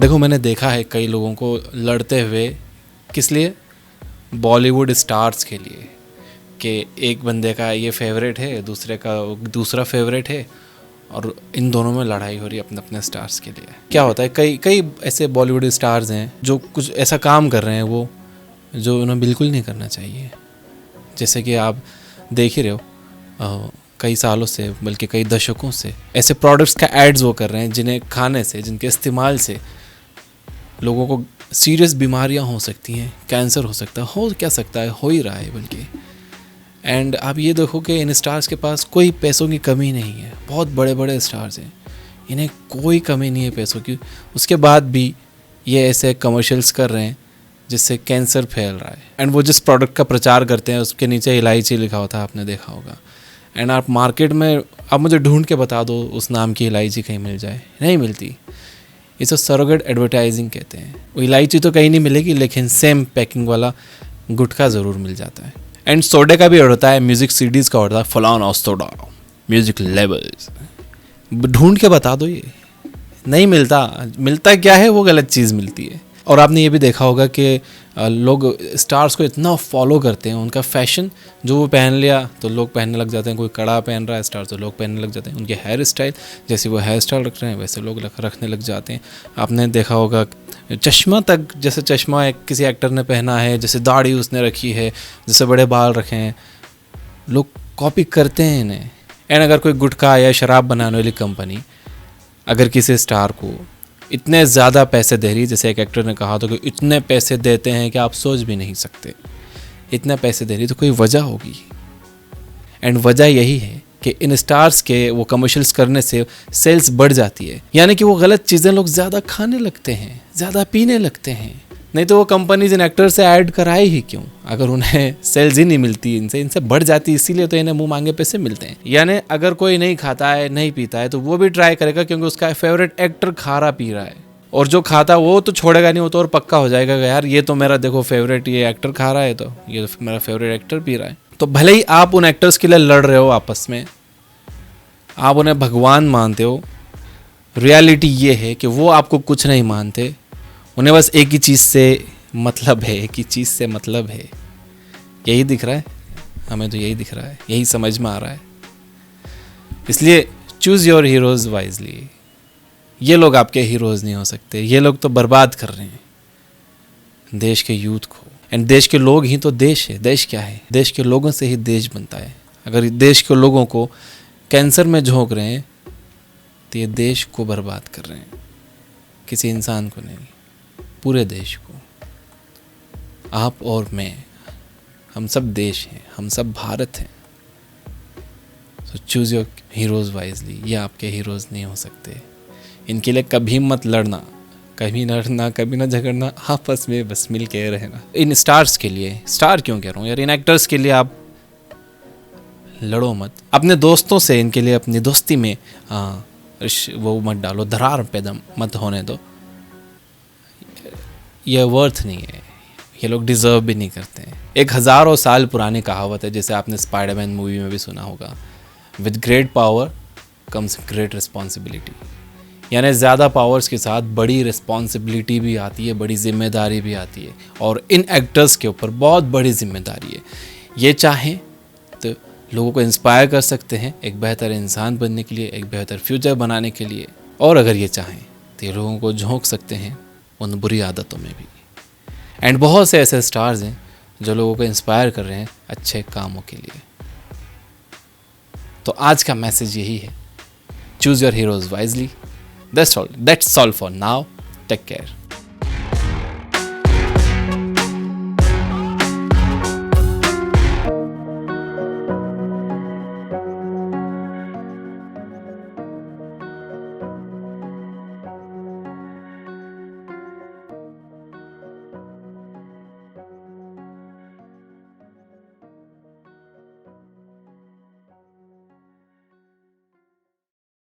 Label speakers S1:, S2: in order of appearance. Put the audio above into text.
S1: देखो मैंने देखा है कई लोगों को लड़ते हुए, किस लिए? बॉलीवुड स्टार्स के लिए, कि एक बंदे का ये फेवरेट है, दूसरे का दूसरा फेवरेट है, और इन दोनों में लड़ाई हो रही है अपने अपने स्टार्स के लिए। क्या होता है, कई कई ऐसे बॉलीवुड स्टार्स हैं जो कुछ ऐसा काम कर रहे हैं वो जो उन्हें बिल्कुल नहीं करना चाहिए। जैसे कि आप देख ही रहे हो कई सालों से, बल्कि कई दशकों से ऐसे प्रोडक्ट्स का एड्स वो कर रहे हैं जिन्हें खाने से, जिनके इस्तेमाल से लोगों को सीरियस बीमारियां हो सकती हैं, कैंसर हो सकता है, हो क्या सकता है, हो ही रहा है बल्कि। एंड आप ये देखो कि इन स्टार्स के पास कोई पैसों की कमी नहीं है, बहुत बड़े बड़े स्टार्स हैं, इन्हें कोई कमी नहीं है पैसों की, उसके बाद भी ये ऐसे कमर्शियल्स कर रहे हैं जिससे कैंसर फैल रहा है। एंड वो जिस प्रोडक्ट का प्रचार करते हैं उसके नीचे इलायची लिखा होता है, आपने देखा होगा। एंड आप मार्केट में, आप मुझे ढूंढ के बता दो उस नाम की इलायची कहीं मिल जाए, नहीं मिलती। इसे सरोगेट एडवर्टाइजिंग कहते हैं। वो इलायची तो कहीं नहीं मिलेगी, लेकिन सेम पैकिंग वाला गुटखा ज़रूर मिल जाता है। एंड सोडे का भी होता है, म्यूज़िक सीडीज़ का होता है, फलाना सोडा, म्यूज़िक लेवल्स। ढूंढ के बता दो, ये नहीं मिलता। मिलता क्या है, वो गलत चीज़ मिलती है। और आपने ये भी देखा होगा कि लोग स्टार्स को इतना फॉलो करते हैं, उनका फैशन जो वो पहन लिया तो लोग पहनने लग जाते हैं। कोई कड़ा पहन रहा है स्टार तो लोग पहनने लग जाते हैं। उनके हेयर स्टाइल, जैसे वो हेयर स्टाइल रख रहे हैं वैसे लोग रखने लग जाते हैं। आपने देखा होगा चश्मा तक, जैसे चश्मा किसी एक्टर ने पहना है, जैसे दाढ़ी उसने रखी है, जैसे बड़े बाल रखे हैं, लोग कॉपी करते हैं इन्हें। एंड अगर कोई गुटखा या शराब बनाने वाली कंपनी अगर किसी स्टार को इतने ज़्यादा पैसे दे रही, जैसे एक एक्टर ने कहा था कि इतने पैसे देते हैं कि आप सोच भी नहीं सकते, इतने पैसे दे रही, तो कोई वजह होगी। एंड वजह यही है कि इन स्टार्स के वो कमर्शियल्स करने से सेल्स बढ़ जाती है, यानी कि वो गलत चीज़ें लोग ज़्यादा खाने लगते हैं, ज़्यादा पीने लगते हैं। नहीं तो वो कंपनीज इन एक्टर से ऐड कराए ही क्यों, अगर उन्हें सेल्स ही नहीं मिलती, इनसे बढ़ जाती, इसीलिए तो इन्हें मुंह मांगे पैसे मिलते हैं। यानी अगर कोई नहीं खाता है, नहीं पीता है, तो वो भी ट्राई करेगा क्योंकि उसका फेवरेट एक्टर खा रहा पी रहा है। और जो खाता वो तो छोड़ेगा नहीं, वो तो और पक्का हो जाएगा कि यार ये तो मेरा देखो फेवरेट ये एक्टर खा रहा है, तो ये तो मेरा फेवरेट एक्टर पी रहा है। तो भले ही आप उन एक्टर्स के लिए लड़ रहे हो आपस में, आप उन्हें भगवान मानते हो, रियलिटी ये है कि वो आपको कुछ नहीं मानते। उन्हें बस एक ही चीज़ से मतलब है, एक ही चीज़ से मतलब है। यही दिख रहा है, हमें तो यही दिख रहा है, यही समझ में आ रहा है। इसलिए चूज़ योर हीरोज़ वाइजली। ये लोग आपके हीरोज़ नहीं हो सकते, ये लोग तो बर्बाद कर रहे हैं देश के यूथ को। एंड देश के लोग ही तो देश है। देश क्या है? देश के लोगों से ही देश बनता है। अगर देश के लोगों को कैंसर में झोंक रहे हैं तो ये देश को बर्बाद कर रहे हैं, किसी इंसान को नहीं, पूरे देश को। आप और मैं, हम सब देश हैं, हम सब भारत हैं। सो चूज़ योर हीरोज़ वाइजली। ये आपके हीरोज़ नहीं हो सकते। इनके लिए कभी मत लड़ना, कभी लड़ना, कभी ना झगड़ना, आपस में बस मिल के रहना। इन स्टार्स के लिए, स्टार क्यों कह रहा हूँ यार, इन एक्टर्स के लिए आप लड़ो मत। अपने दोस्तों से इनके लिए अपनी दोस्ती में वो मत डालो, दरार पैदा मत होने दो। ये वर्थ नहीं है, ये लोग डिज़र्व भी नहीं करते हैं। एक हज़ारों साल पुरानी कहावत है, जैसे आपने स्पाइडरमैन मूवी में भी सुना होगा, with great power comes great responsibility. यानी ज़्यादा पावर्स के साथ बड़ी रिस्पॉन्सिबिलिटी भी आती है, बड़ी जिम्मेदारी भी आती है। और इन एक्टर्स के ऊपर बहुत बड़ी जिम्मेदारी है। ये चाहें तो लोगों को इंस्पायर कर सकते हैं एक बेहतर इंसान बनने के लिए, एक बेहतर फ्यूचर बनाने के लिए। और अगर ये चाहें तो ये लोगों को झोंक सकते हैं उन बुरी आदतों में भी। एंड बहुत से ऐसे स्टार्स हैं जो लोगों को इंस्पायर कर रहे हैं अच्छे कामों के लिए। तो आज का मैसेज यही है, choose your heroes wisely. That's all for now. Take care.